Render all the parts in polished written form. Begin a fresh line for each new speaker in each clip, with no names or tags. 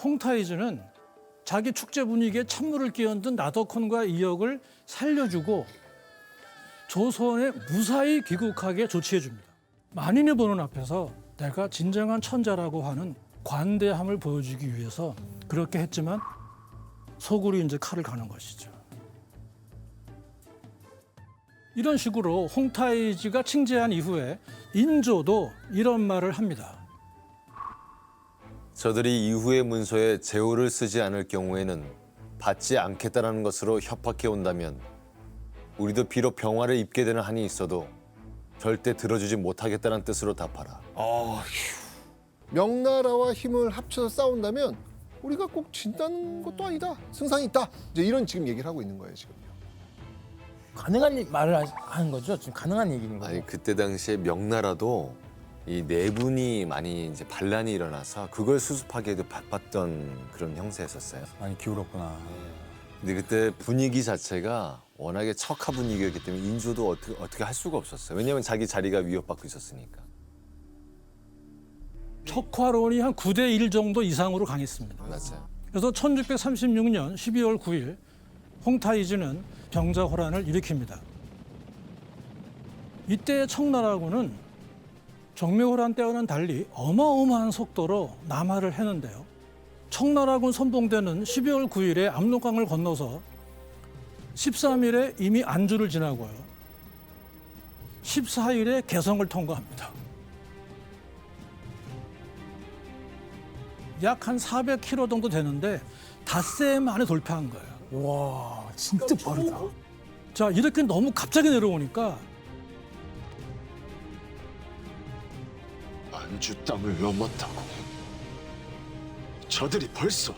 홍타이즈는 자기 축제 분위기에 찬물을 끼얹은 나덕헌과 이역을 살려주고 조선에 무사히 귀국하게 조치해줍니다. 만인이 보는 앞에서 내가 진정한 천자라고 하는 관대함을 보여주기 위해서 그렇게 했지만 속으로 이제 칼을 가는 것이죠. 이런 식으로 홍타이즈가 칭제한 이후에 인조도 이런 말을 합니다.
저들이 이후의 문서에 제호를 쓰지 않을 경우에는 받지 않겠다는 것으로 협박해 온다면 우리도 비록 병화를 입게 되는 한이 있어도 절대 들어주지 못하겠다는 뜻으로 답하라.
명나라와 힘을 합쳐서 싸운다면 우리가 꼭 진다는 것도 아니다. 승산이 있다. 이제 이런 지금 얘기를 하고 있는 거예요, 지금요.
가능한 말을 하는 거죠? 지금 가능한 얘기인 거죠?
아니 그때 당시에 명나라도 이 내분이 많이 이제 반란이 일어나서 그걸 수습하기에도 바빴던 그런 형세였었어요.
많이 기울었구나.
근데 그때 분위기 자체가 워낙에 척하 분위기였기 때문에 인조도 어떻게 할 수가 없었어요. 왜냐하면 자기 자리가 위협받고 있었으니까.
척화론이 한 9대 1 정도 이상으로 강했습니다.
맞아요.
그래서 1636년 12월 9일 홍타이즈는 병자호란을 일으킵니다. 이때 청나라군은 정묘호란 때와는 달리 어마어마한 속도로 남하를 했는데요. 청나라군 선봉대는 12월 9일에 압록강을 건너서 13일에 이미 안주를 지나고요. 14일에 개성을 통과합니다. 약 한 400km 정도 되는데 닷새 만에 돌파한 거예요.
와, 진짜 빠르다.
자, 이렇게 너무 갑자기 내려오니까
안주 땅을 넘었다고. 저들이 벌써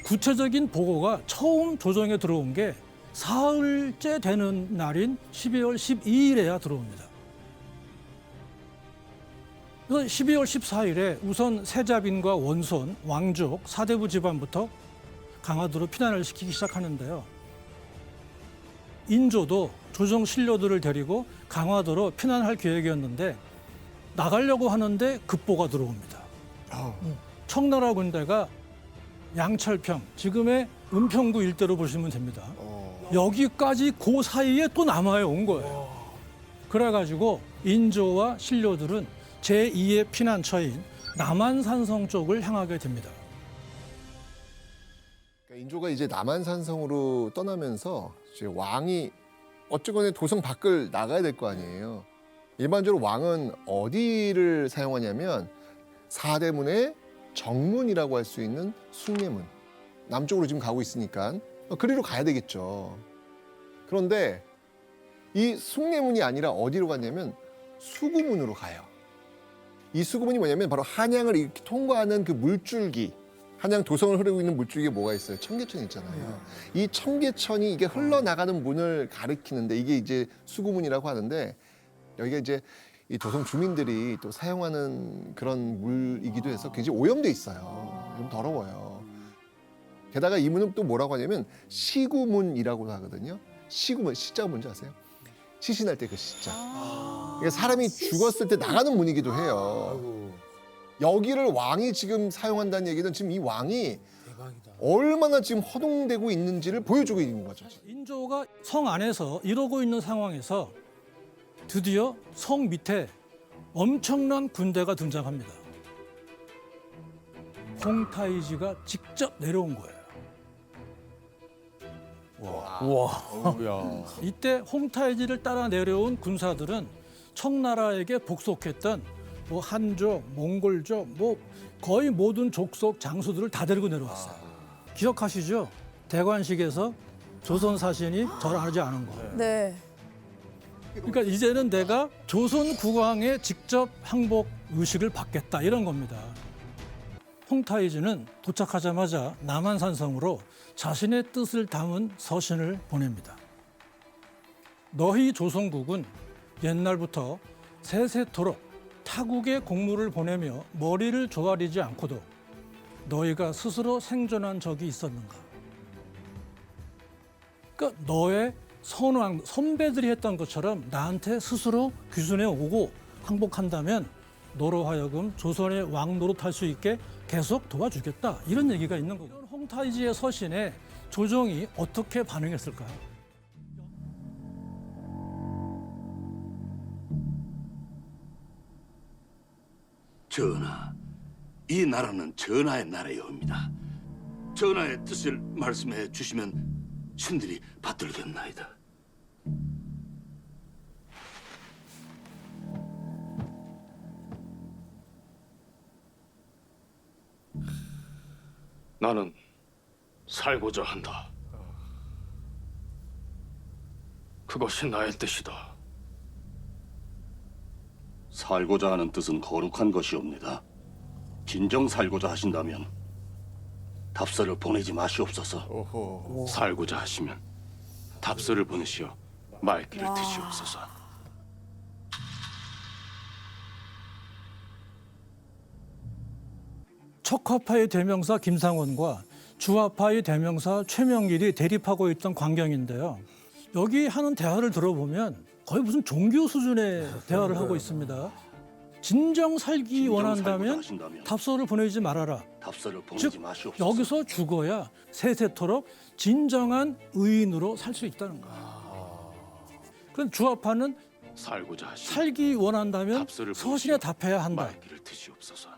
구체적인 보고가 처음 조정에 들어온 게 사흘째 되는 날인 12월 12일에야 들어옵니다. 그래서 12월 14일에 우선 세자빈과 원손, 왕족, 사대부 집안부터 강화도로 피난을 시키기 시작하는데요. 인조도 조정 신료들을 데리고 강화도로 피난할 계획이었는데 나가려고 하는데 급보가 들어옵니다. 청나라 군대가 양철평, 지금의 은평구 일대로 보시면 됩니다. 여기까지 그 사이에 또 남아에 온 거예요. 그래가지고 인조와 신료들은 제2의 피난처인 남한산성 쪽을 향하게 됩니다.
그러니까 인조가 이제 남한산성으로 떠나면서 이제 왕이 어쨌거나 도성 밖을 나가야 될 거 아니에요. 일반적으로 왕은 어디를 사용하냐면 사대문의 정문이라고 할 수 있는 숭례문. 남쪽으로 지금 가고 있으니까 그리로 가야 되겠죠. 그런데 이 숭례문이 아니라 어디로 갔냐면 수구문으로 가요. 이 수구문이 뭐냐면 바로 한양을 이렇게 통과하는 그 물줄기, 한양 도성을 흐르고 있는 물줄기에 뭐가 있어요? 청계천 있잖아요. 이 청계천이 이게 흘러나가는 문을 가리키는데 이게 이제 수구문이라고 하는데 여기가 이제 이 도성 주민들이 또 사용하는 그런 물이기도 해서 굉장히 오염돼 있어요. 좀 더러워요. 게다가 이 문은 또 뭐라고 하냐면 시구문이라고 하거든요. 시구문, 시자가 뭔지 아세요? 시신할 때 그 시자. 그러니까 사람이 죽었을 때 나가는 문이기도 해요. 여기를 왕이 지금 사용한다는 얘기는 지금 이 왕이 얼마나 지금 허둥대고 있는지를 보여주고 있는 거죠.
인조가 성 안에서 이러고 있는 상황에서 드디어 성 밑에 엄청난 군대가 등장합니다. 홍타이즈가 직접 내려온 거예요.
야.
이때 홍타이즈를 따라 내려온 군사들은 청나라에게 복속했던 뭐 한족, 몽골족, 뭐 거의 모든 족속 장수들을 다 데리고 내려왔어요. 기억하시죠? 대관식에서 조선 사신이 절하지 않은 거.
네.
그러니까 이제는 내가 조선 국왕의 직접 항복 의식을 받겠다 이런 겁니다. 홍타이즈는 도착하자마자 남한산성으로 자신의 뜻을 담은 서신을 보냅니다. 너희 조선국은 옛날부터 세세토록 타국에 공물을 보내며 머리를 조아리지 않고도 너희가 스스로 생존한 적이 있었는가? 그러니까 너의 선왕, 선배들이 했던 것처럼 나한테 스스로 귀순해 오고 항복한다면 너로 하여금 조선의 왕 노릇할 수 있게 계속 도와주겠다 이런 얘기가 있는 거고 홍타이지의 서신에 조정이 어떻게 반응했을까요?
전하, 이 나라는 전하의 나라여옵니다. 전하의 뜻을 말씀해 주시면 신들이 받들겠나이다. 나는 살고자 한다. 그것이 나의 뜻이다. 살고자 하는 뜻은 거룩한 것이옵니다. 진정 살고자 하신다면 답서를 보내지 마시옵소서.
오호.
살고자 하시면 답서를 보내시어 말귀를 드시옵소서.
척화파의 대명사 김상원과 주화파의 대명사 최명길이 대립하고 있던 광경인데요. 여기 하는 대화를 들어보면 거의 무슨 종교 수준의 대화를 하고 있습니다. 진정 살기 원한다면 답서를 보내지 말아라.
답서를 보내지
즉
마시옵소서.
여기서 죽어야 세세토록 진정한 의인으로 살 수 있다는 거예요. 그럼 주화파는
살고자 하시면
살기 원한다면
답서를
서신에
보내시어
답해야 한다.
말귀를 드시옵소서.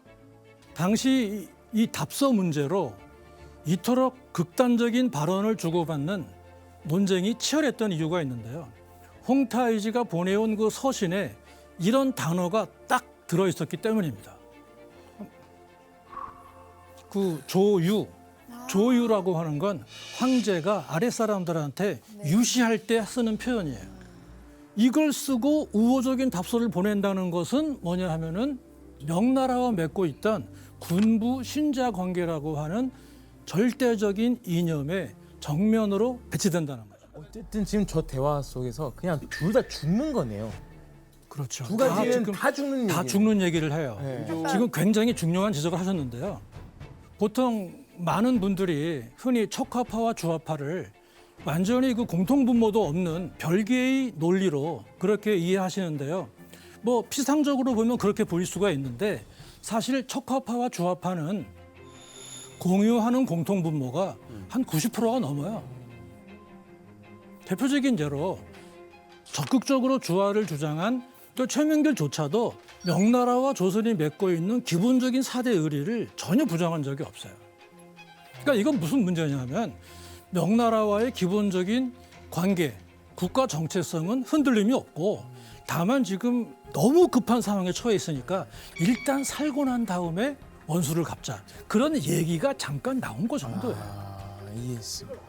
당시 이 답서 문제로 이토록 극단적인 발언을 주고받는 논쟁이 치열했던 이유가 있는데요. 홍타이지가 보내온 그 서신에 이런 단어가 딱 들어있었기 때문입니다. 그 조유라고 하는 건 황제가 아랫사람들한테 유시할 때 쓰는 표현이에요. 이걸 쓰고 우호적인 답서를 보낸다는 것은 뭐냐 하면은 명나라와 맺고 있던 군부 신자 관계라고 하는 절대적인 이념에 정면으로 배치된다는 거죠.
어쨌든 지금 저 대화 속에서 그냥 둘 다 죽는 거네요.
그렇죠.
두 가지는
지금
다 죽는
다
얘기예요.
죽는 얘기를 해요.
네.
지금 굉장히 중요한 지적을 하셨는데요. 보통 많은 분들이 흔히 척화파와 주화파를 완전히 그 공통분모도 없는 별개의 논리로 그렇게 이해하시는데요. 뭐 피상적으로 보면 그렇게 보일 수가 있는데 사실 척화파와 주화파는 공유하는 공통분모가 한 90%가 넘어요. 대표적인 예로 적극적으로 주화를 주장한 또 최명길조차도 명나라와 조선이 맺고 있는 기본적인 사대 의리를 전혀 부정한 적이 없어요. 그러니까 이건 무슨 문제냐면 명나라와의 기본적인 관계, 국가 정체성은 흔들림이 없고 다만 지금 너무 급한 상황에 처해 있으니까 일단 살고 난 다음에 원수를 갚자. 그런 얘기가 잠깐 나온 거 정도예요.
이해했습니다.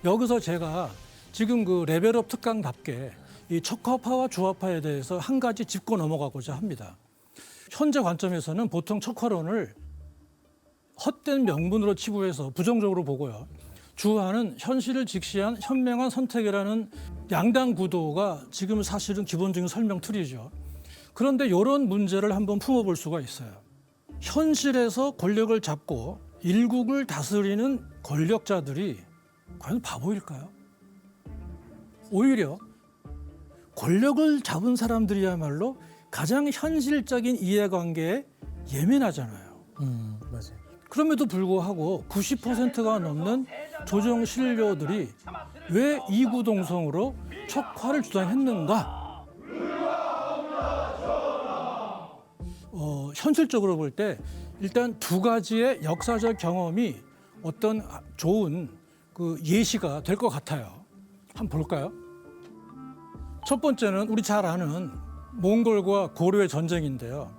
여기서 제가 지금 그 레벨업 특강답게 이 척화파와 주화파에 대해서 한 가지 짚고 넘어가고자 합니다. 현재 관점에서는 보통 척화론을 헛된 명분으로 치부해서 부정적으로 보고요. 주화는 현실을 직시한 현명한 선택이라는 양당 구도가 지금 사실은 기본적인 설명 틀이죠. 그런데 이런 문제를 한번 품어볼 수가 있어요. 현실에서 권력을 잡고 일국을 다스리는 권력자들이 과연 바보일까요? 오히려 권력을 잡은 사람들이야말로 가장 현실적인 이해관계에 예민하잖아요.
맞아요.
그럼에도 불구하고 90%가 넘는 조정 신료들이 왜 이구동성으로 척화를 주장했는가? 현실적으로 볼 때 일단 두 가지의 역사적 경험이 어떤 좋은 그 예시가 될 것 같아요. 한번 볼까요? 첫 번째는 우리 잘 아는 몽골과 고려의 전쟁인데요.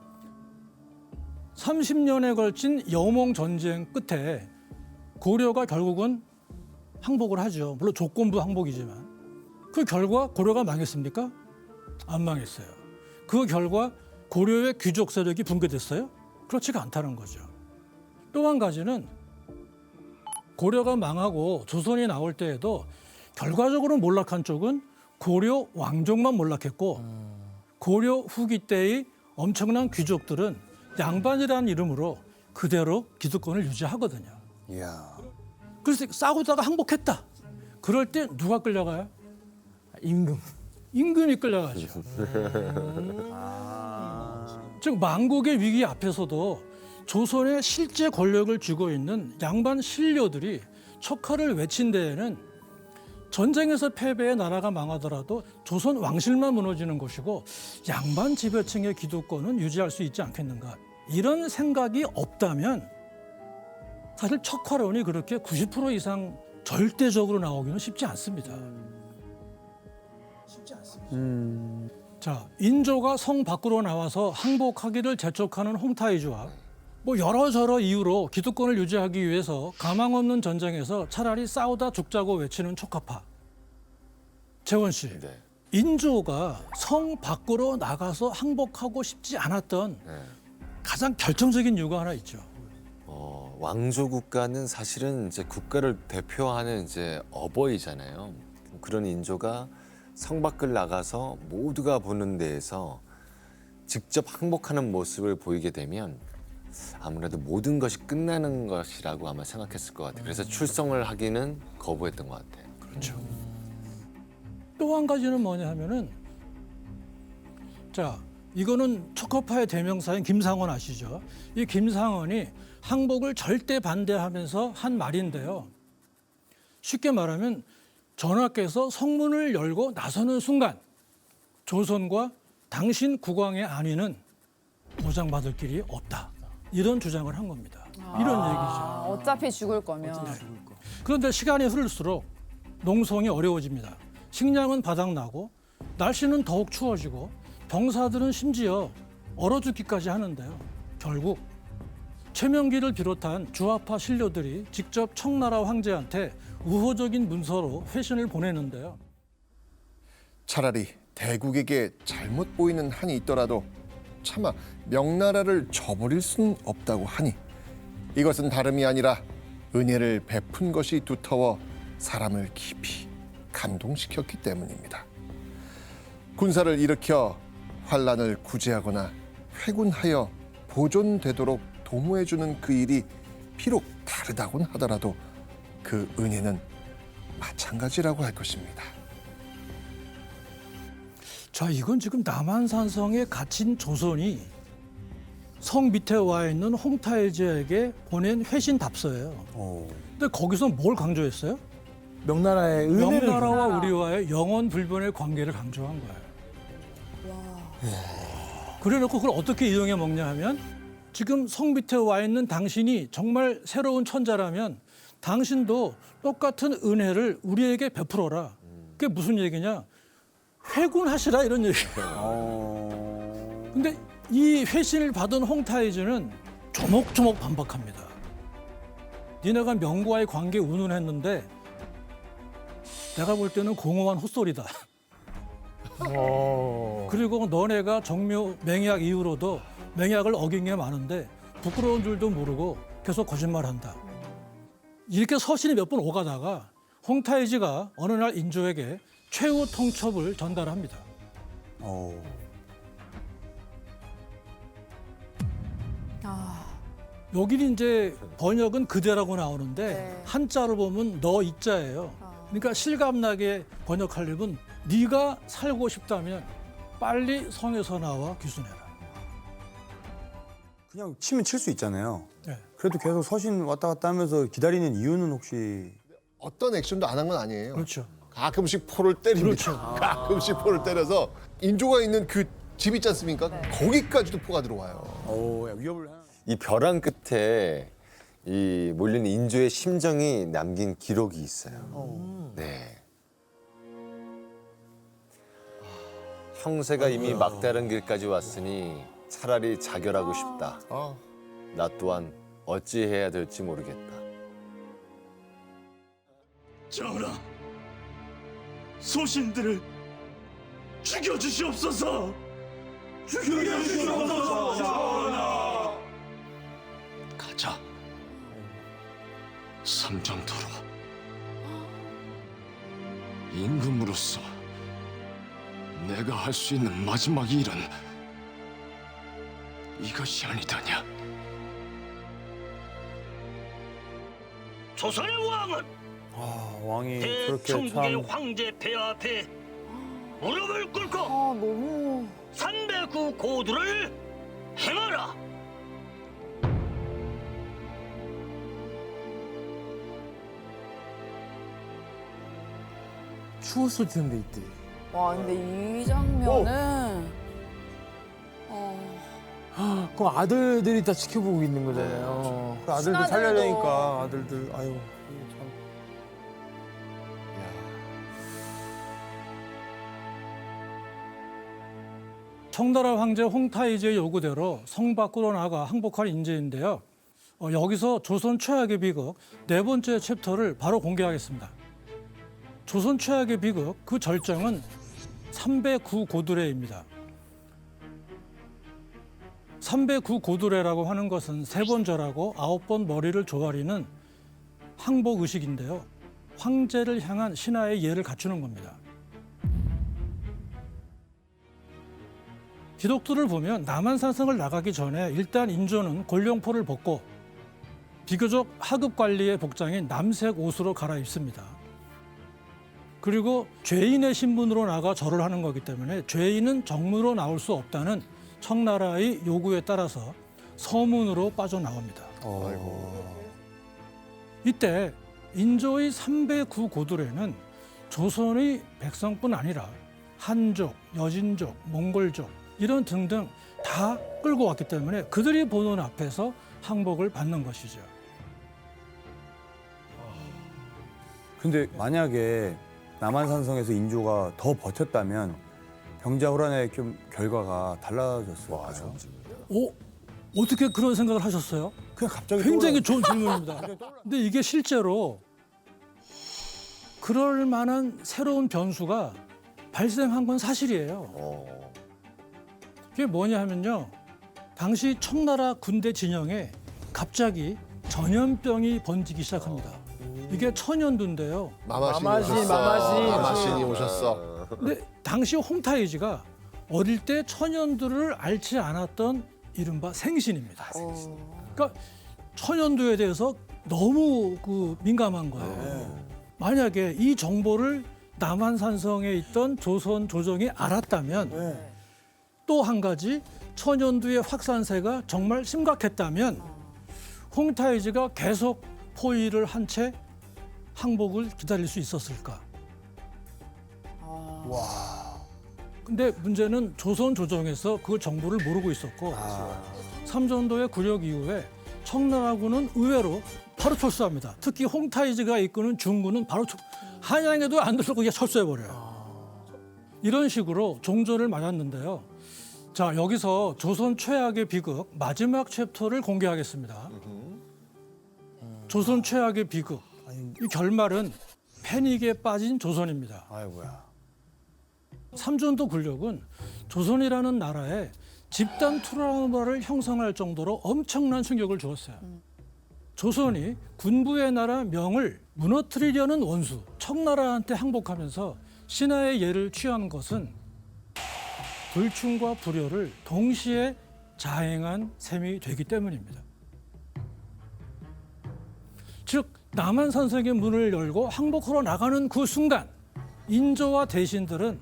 30년에 걸친 여몽 전쟁 끝에 고려가 결국은 항복을 하죠. 물론 조건부 항복이지만. 그 결과 고려가 망했습니까? 안 망했어요. 그 결과 고려의 귀족 세력이 붕괴됐어요? 그렇지가 않다는 거죠. 또 한 가지는 고려가 망하고 조선이 나올 때에도 결과적으로 몰락한 쪽은 고려 왕족만 몰락했고 고려 후기 때의 엄청난 귀족들은 양반이라는 이름으로 그대로 기득권을 유지하거든요.
이야.
그래서 싸우다가 항복했다. 그럴 때 누가 끌려가요?
임금.
임금이 끌려가죠. 즉 망국의 위기 앞에서도 조선의 실제 권력을 쥐고 있는 양반 신료들이 척화를 외친 데에는 전쟁에서 패배해 나라가 망하더라도 조선 왕실만 무너지는 것이고 양반 지배층의 기득권은 유지할 수 있지 않겠는가. 이런 생각이 없다면 사실 척화론이 그렇게 90% 이상 절대적으로 나오기는 쉽지 않습니다. 쉽지 않습니다. 자, 인조가 성 밖으로 나와서 항복하기를 재촉하는 홍타이주와 뭐 여러저러 이유로 기득권을 유지하기 위해서 가망 없는 전쟁에서 차라리 싸우다 죽자고 외치는 척화파. 재원 씨,
네.
인조가 성 밖으로 나가서 항복하고 싶지 않았던 가장 결정적인 이유가 하나 있죠.
왕조 국가는 사실은 이제 국가를 대표하는 이제 어버이잖아요. 그런 인조가 성 밖을 나가서 모두가 보는 데에서 직접 항복하는 모습을 보이게 되면 아무래도 모든 것이 끝나는 것이라고 아마 생각했을 것 같아요. 그래서 출성을 하기는 거부했던 것 같아요.
그렇죠. 또 한 가지는 뭐냐 하면은 자, 이거는 척화파의 대명사인 김상원 아시죠? 이 김상원이 항복을 절대 반대하면서 한 말인데요. 쉽게 말하면 전하께서 성문을 열고 나서는 순간 조선과 당신 국왕의 안위는 보장받을 길이 없다. 이런 주장을 한 겁니다. 이런 얘기죠.
어차피 죽을 거면.
그런데 시간이 흐를수록 농성이 어려워집니다. 식량은 바닥나고 날씨는 더욱 추워지고 병사들은 심지어 얼어 죽기까지 하는데요. 결국 최명기를 비롯한 주화파 신료들이 직접 청나라 황제한테 우호적인 문서로 회신을 보내는데요.
차라리 대국에게 잘못 보이는 한이 있더라도 차마 명나라를 저버릴 수는 없다고 하니 이것은 다름이 아니라 은혜를 베푼 것이 두터워 사람을 깊이 감동시켰기 때문입니다. 군사를 일으켜 환란을 구제하거나 회군하여 보존되도록 도모해주는 그 일이 비록 다르다곤 하더라도 그 은혜는 마찬가지라고 할 것입니다.
자, 이건 지금 남한산성에 갇힌 조선이 성 밑에 와 있는 홍타이즈에게 보낸 회신 답서예요. 근데 거기서 뭘 강조했어요?
명나라의 은혜를
명나라와 우리와의 영원 불변의 관계를 강조한 거예요. 그래놓고 그걸 어떻게 이용해 먹냐 하면 지금 성 밑에 와 있는 당신이 정말 새로운 천자라면 당신도 똑같은 은혜를 우리에게 베풀어라. 그게 무슨 얘기냐? 회군하시라 이런 얘기예요. 근데 이 회신을 받은 홍타이즈는 조목조목 반박합니다. 니네가 명과의 관계 운운했는데 내가 볼 때는 공허한 헛소리다. 그리고 너네가 정묘 맹약 이후로도 맹약을 어긴 게 많은데 부끄러운 줄도 모르고 계속 거짓말한다. 이렇게 서신이 몇 번 오가다가 홍타이즈가 어느 날 인조에게 최후 통첩을 전달합니다. 여기는 이제 번역은 그대라고 나오는데
네.
한자로 보면 너 이자예요. 그러니까 실감나게 번역하려면 네가 살고 싶다면 빨리 성에서 나와 귀순해라.
그냥 치면 칠 수 있잖아요.
네.
그래도 계속 서신 왔다 갔다 하면서 기다리는 이유는 혹시
어떤 액션도 안 한 건 아니에요.
그렇죠.
가끔씩 포를 때립니다.
그렇죠.
가끔씩 포를 때려서 인조가 있는 그 집 있지 않습니까? 거기까지도 포가 들어와요.
위협을 하는.
이 벼랑 끝에 이 몰린 인조의 심정이 남긴 기록이 있어요. 네. 형세가 이미 막다른 길까지 왔으니 차라리 자결하고 싶다. 나 또한 어찌해야 될지 모르겠다.
전하, 소신들을 죽여주시옵소서. 죽여주시옵소서. 전하. 가자. 삼정토로 임금으로서 내가 할 수 있는 마지막 일은 이것이 아니더냐.
조선의 왕은
왕이 저렇게
대청국의
참
황제 폐하 앞에 무릎을 꿇고
아, 너무.
309 고두를
행하라.
추웠을 텐데 이때.
와, 근데 이 장면은
그 아들들이 다 지켜보고 있는 거잖아요.
그 아들들 살려야 되니까 아들들 아유 이게 참.
청나라 황제 홍타이지의 요구대로 성 밖으로 나가 항복한 인재인데요. 여기서 조선 최악의 비극 네 번째 챕터를 바로 공개하겠습니다. 조선 최악의 비극 그 절정은 309 고두레입니다. 309 고두레라고 하는 것은 3번 절하고 9번 머리를 조아리는 항복 의식인데요. 황제를 향한 신하의 예를 갖추는 겁니다. 기록들을 보면 남한산성을 나가기 전에 일단 인조는 골룡포를 벗고 비교적 하급 관리의 복장인 남색 옷으로 갈아입습니다. 그리고 죄인의 신분으로 나가 절을 하는 거기 때문에 죄인은 정무로 나올 수 없다는 청나라의 요구에 따라서 서문으로 빠져나옵니다. 이때 인조의 309 고두레는 조선의 백성뿐 아니라 한족, 여진족, 몽골족 이런 등등 다 끌고 왔기 때문에 그들이 보는 앞에서 항복을 받는 것이죠.
근데 만약에 남한산성에서 인조가 더 버텼다면 병자호란의 좀 결과가 달라졌어요.
맞아.
어떻게 그런 생각을 하셨어요?
그냥 갑자기
굉장히 좋은 질문입니다. 근데 이게 실제로 그럴 만한 새로운 변수가 발생한 건 사실이에요. 그게 뭐냐 하면요. 당시 청나라 군대 진영에 갑자기 전염병이 번지기 시작합니다. 이게 천연두인데요.
마마신이 오셨어.
근데 당시 홍타이지가 어릴 때 천연두를 앓지 않았던 이른바 생신입니다. 그러니까 천연두에 대해서 너무 민감한 거예요. 만약에 이 정보를 남한산성에 있던 조선 조정이 알았다면 또 한 가지 천연두의 확산세가 정말 심각했다면 홍타이지가 계속 포위를 한 채 항복을 기다릴 수 있었을까? 근데 문제는 조선 조정에서 그 정보를 모르고 있었고 삼전도의 굴욕 이후에 청나라군은 의외로 바로 철수합니다. 특히 홍타이지가 이끄는 중군은 바로 한양에도 안 들고 그냥 철수해버려요. 이런 식으로 종전을 맞았는데요. 자, 여기서 조선 최악의 비극 마지막 챕터를 공개하겠습니다. 조선 최악의 비극. 이 결말은 패닉에 빠진 조선입니다.
아이고야.
삼전도 굴욕은 조선이라는 나라에 집단 트라우마를 형성할 정도로 엄청난 충격을 주었어요. 조선이 군부의 나라 명을 무너뜨리려는 원수 청나라한테 항복하면서 신하의 예를 취한 것은 불충과 불효를 동시에 자행한 셈이 되기 때문입니다. 즉 남한산성의 문을 열고 항복하러 나가는 그 순간 인조와 대신들은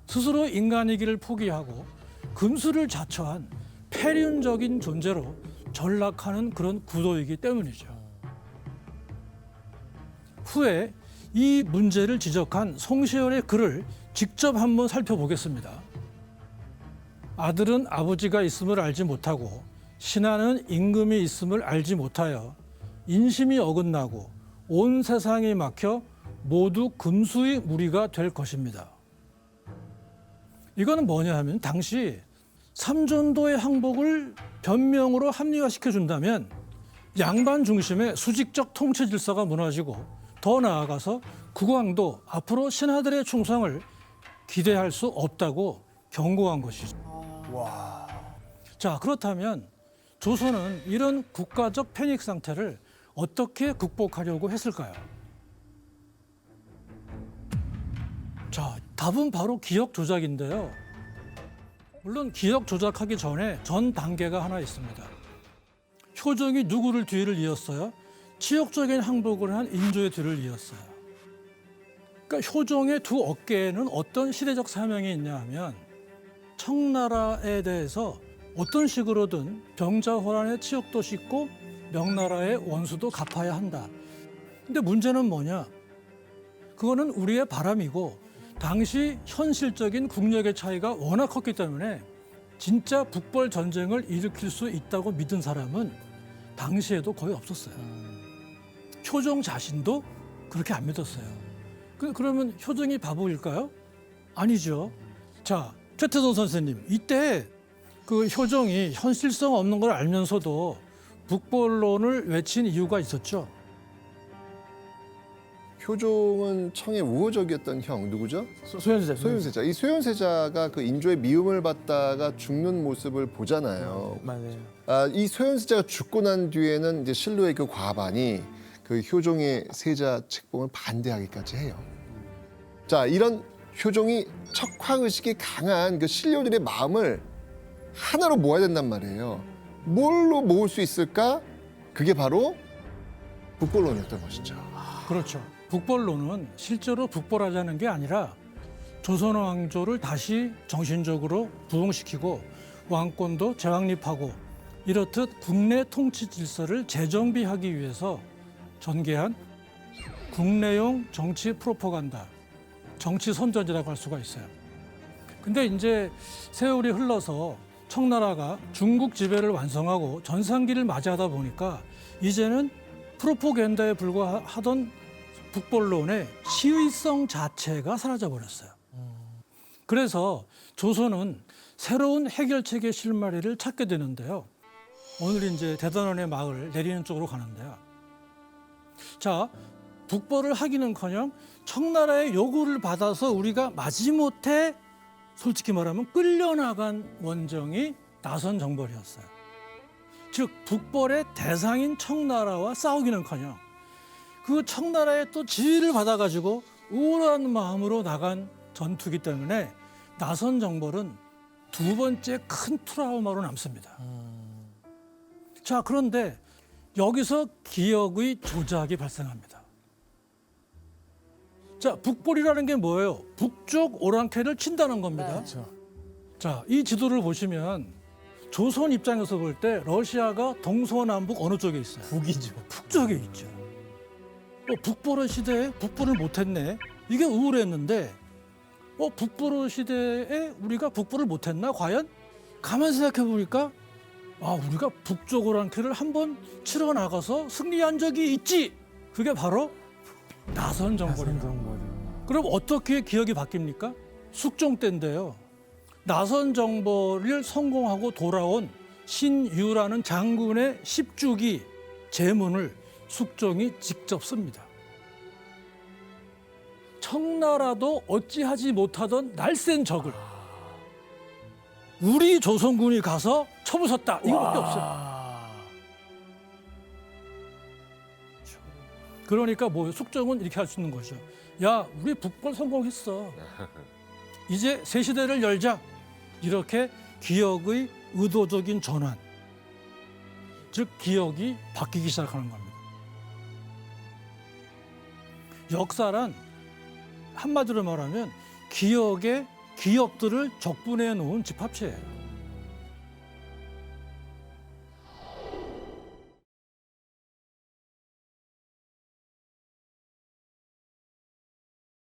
스스로 인간이기를 포기하고 금수를 자처한 폐륜적인 존재로 전락하는 그런 구도이기 때문이죠. 후에 이 문제를 지적한 송시열의 글을 직접 한번 살펴보겠습니다. 아들은 아버지가 있음을 알지 못하고 신하는 임금이 있음을 알지 못하여 인심이 어긋나고 온 세상이 막혀 모두 금수의 무리가 될 것입니다. 이거는 뭐냐 하면 당시 삼전도의 항복을 변명으로 합리화시켜 준다면 양반 중심의 수직적 통치 질서가 무너지고 더 나아가서 국왕도 앞으로 신하들의 충성을 기대할 수 없다고 경고한 것이죠. 자, 그렇다면 조선은 이런 국가적 패닉 상태를 어떻게 극복하려고 했을까요? 자, 답은 바로 기억 조작인데요. 물론 기억 조작하기 전에 전 단계가 하나 있습니다. 효종이 누구를 뒤를 이었어요? 치욕적인 항복을 한 인조의 뒤를 이었어요. 그러니까 효종의 두 어깨에는 어떤 시대적 사명이 있냐 하면 청나라에 대해서 어떤 식으로든 병자호란의 치욕도 씻고 명나라의 원수도 갚아야 한다. 근데 문제는 뭐냐? 그거는 우리의 바람이고 당시 현실적인 국력의 차이가 워낙 컸기 때문에 진짜 북벌 전쟁을 일으킬 수 있다고 믿은 사람은 당시에도 거의 없었어요. 효종 자신도 그렇게 안 믿었어요. 그러면 효종이 바보일까요? 아니죠. 자, 최태성 선생님, 이때 그 효종이 현실성 없는 걸 알면서도 북벌론을 외친 이유가 있었죠.
효종은 청의 우호적이었던 형 누구죠?
소현세자.
소윤세자. 이 소윤세자가 그 인조의 미움을 받다가 죽는 모습을 보잖아요.
맞아요.
이 소윤세자가 죽고 난 뒤에는 이제 신로의 그 과반이 그 효종의 세자 책봉을 반대하기까지 해요. 자, 이런 효종이 척화 의식이 강한 그 신료들의 마음을 하나로 모아야 된단 말이에요. 뭘로 모을 수 있을까? 그게 바로 북벌론이었던 것이죠.
그렇죠. 북벌론은 실제로 북벌하자는 게 아니라 조선 왕조를 다시 정신적으로 부흥시키고 왕권도 재확립하고 이렇듯 국내 통치 질서를 재정비하기 위해서 전개한 국내용 정치 프로파간다, 정치 선전이라고 할 수가 있어요. 근데 이제 세월이 흘러서 청나라가 중국 지배를 완성하고 전성기를 맞이하다 보니까 이제는 프로파간다에 불과하던 북벌론의 시의성 자체가 사라져 버렸어요. 그래서 조선은 새로운 해결책의 실마리를 찾게 되는데요. 오늘 이제 대단원의 마을 내리는 쪽으로 가는데요. 자, 북벌을 하기는커녕 청나라의 요구를 받아서 우리가 마지못해 솔직히 말하면 끌려나간 원정이 나선 정벌이었어요. 즉 북벌의 대상인 청나라와 싸우기는커녕 그 청나라의 또 지휘를 받아가지고 우울한 마음으로 나간 전투기 때문에 나선 정벌은 두 번째 큰 트라우마로 남습니다. 자, 그런데 여기서 기억의 조작이 발생합니다. 자, 북벌이라는 게 뭐예요? 북쪽 오랑캐를 친다는 겁니다.
그렇죠.
자, 이 지도를 보시면 조선 입장에서 볼 때 러시아가 동서남북 어느 쪽에 있어요?
북이죠.
북쪽에 있죠. 북벌어 시대에 북벌을 못했네. 이게 우울했는데 북벌어 시대에 우리가 북벌을 못했나 과연? 가만 생각해 보니까 우리가 북쪽 오랑캐를 한번 치러 나가서 승리한 적이 있지. 그게 바로 나선 정벌입니다. 그럼 어떻게 기억이 바뀝니까? 숙종 때인데요. 나선 정벌을 성공하고 돌아온 신유라는 장군의 10주기 제문을 숙종이 직접 씁니다. 청나라도 어찌하지 못하던 날쌘 적을 우리 조선군이 가서 쳐부쉈다. 이거밖에 없어요. 그러니까 숙종은 이렇게 할 수 있는 거죠. 야, 우리 북벌 성공했어. 이제 새 시대를 열자. 이렇게 기억의 의도적인 전환, 즉 기억이 바뀌기 시작하는 겁니다. 역사란 한마디로 말하면 기억의 기억들을 적분해 놓은 집합체예요.